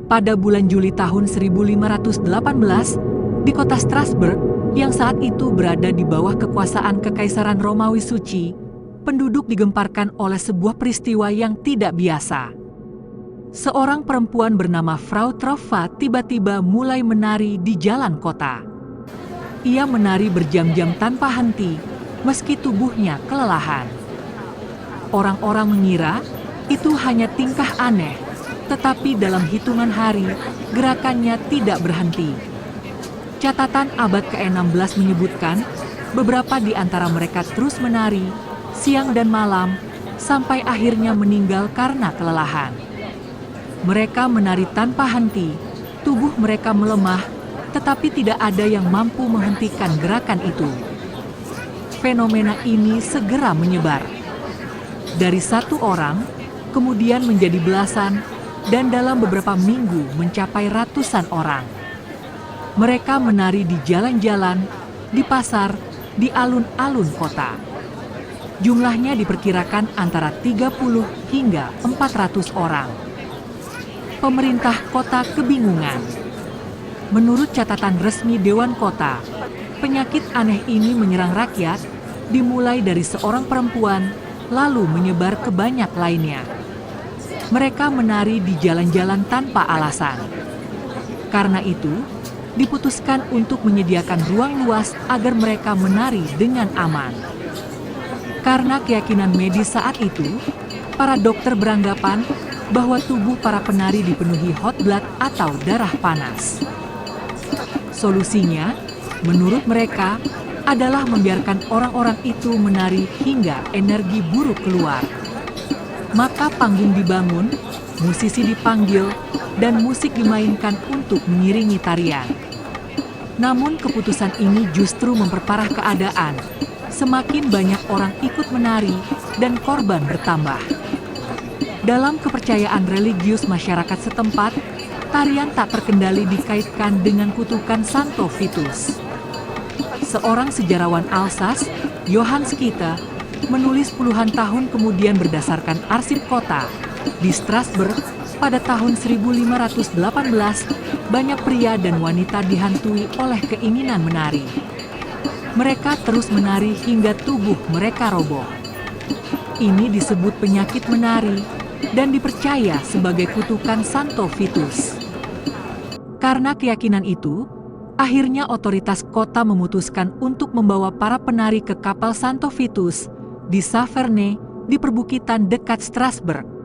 pada bulan Juli tahun 1518 di kota Strasbourg yang saat itu berada di bawah kekuasaan Kekaisaran Romawi Suci, penduduk digemparkan oleh sebuah peristiwa yang tidak biasa. Seorang perempuan bernama Frau Troffa tiba-tiba mulai menari di jalan kota. Ia menari berjam-jam tanpa henti, meski tubuhnya kelelahan. Orang-orang mengira itu hanya tingkah aneh, tetapi dalam hitungan hari, gerakannya tidak berhenti. Catatan abad ke-16 menyebutkan, beberapa di antara mereka terus menari, siang dan malam, sampai akhirnya meninggal karena kelelahan. Mereka menari tanpa henti, tubuh mereka melemah, tetapi tidak ada yang mampu menghentikan gerakan itu. Fenomena ini segera menyebar. Dari satu orang, kemudian menjadi belasan, dan dalam beberapa minggu mencapai ratusan orang. Mereka menari di jalan-jalan, di pasar, di alun-alun kota. Jumlahnya diperkirakan antara 30 hingga 400 orang. Pemerintah kota kebingungan. Menurut catatan resmi Dewan Kota, penyakit aneh ini menyerang rakyat, dimulai dari seorang perempuan, lalu menyebar ke banyak lainnya. Mereka menari di jalan-jalan tanpa alasan. Karena itu, diputuskan untuk menyediakan ruang luas agar mereka menari dengan aman. Karena keyakinan medis saat itu, para dokter beranggapan bahwa tubuh para penari dipenuhi hot blood atau darah panas. Solusinya, menurut mereka, adalah membiarkan orang-orang itu menari hingga energi buruk keluar. Maka panggung dibangun, musisi dipanggil, dan musik dimainkan untuk mengiringi tarian. Namun keputusan ini justru memperparah keadaan. Semakin banyak orang ikut menari dan korban bertambah. Dalam kepercayaan religius masyarakat setempat, tarian tak terkendali dikaitkan dengan kutukan Santo Vitus. Seorang sejarawan Alsace, Johann Skytte, menulis puluhan tahun kemudian berdasarkan arsip kota. Di Strasbourg, pada tahun 1518, banyak pria dan wanita dihantui oleh keinginan menari. Mereka terus menari hingga tubuh mereka roboh. Ini disebut penyakit menari dan dipercaya sebagai kutukan Santo Vitus. Karena keyakinan itu, akhirnya otoritas kota memutuskan untuk membawa para penari ke kapal Santo Vitus di Saverne di perbukitan dekat Strasbourg.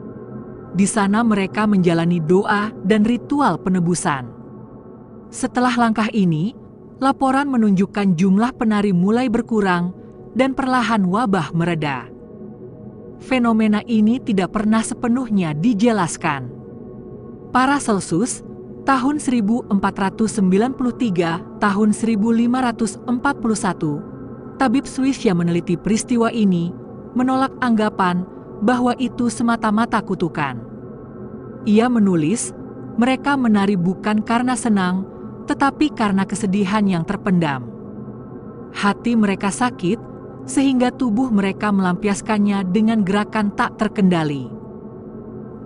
Di sana mereka menjalani doa dan ritual penebusan. Setelah langkah ini, laporan menunjukkan jumlah penari mulai berkurang dan perlahan wabah mereda. Fenomena ini tidak pernah sepenuhnya dijelaskan. Paracelsus, tahun 1493, tahun 1541, tabib Swiss yang meneliti peristiwa ini, menolak anggapan bahwa itu semata-mata kutukan. Ia menulis, mereka menari bukan karena senang, tetapi karena kesedihan yang terpendam. Hati mereka sakit, sehingga tubuh mereka melampiaskannya dengan gerakan tak terkendali.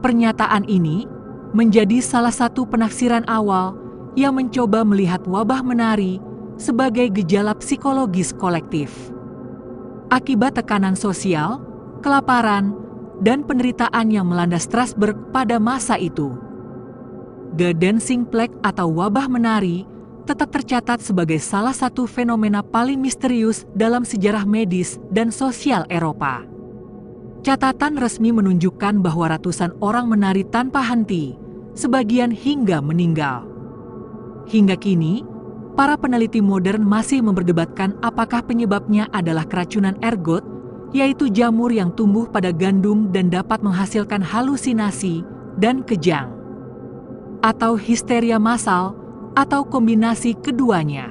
Pernyataan ini menjadi salah satu penafsiran awal yang mencoba melihat wabah menari sebagai gejala psikologis kolektif. Akibat tekanan sosial, kelaparan, dan penderitaan yang melanda Strasbourg pada masa itu. The Dancing Plague atau wabah menari tetap tercatat sebagai salah satu fenomena paling misterius dalam sejarah medis dan sosial Eropa. Catatan resmi menunjukkan bahwa ratusan orang menari tanpa henti, sebagian hingga meninggal. Hingga kini, para peneliti modern masih memperdebatkan apakah penyebabnya adalah keracunan ergot, yaitu jamur yang tumbuh pada gandum dan dapat menghasilkan halusinasi dan kejang, atau histeria massal, atau kombinasi keduanya.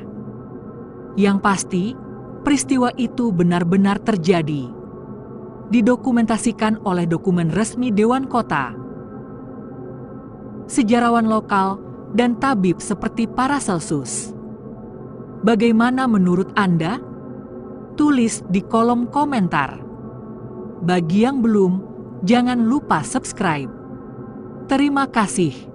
Yang pasti, peristiwa itu benar-benar terjadi. Didokumentasikan oleh dokumen resmi Dewan Kota, sejarawan lokal, dan tabib seperti Paracelsus. Bagaimana menurut Anda? Tulis di kolom komentar. Bagi yang belum, jangan lupa subscribe. Terima kasih.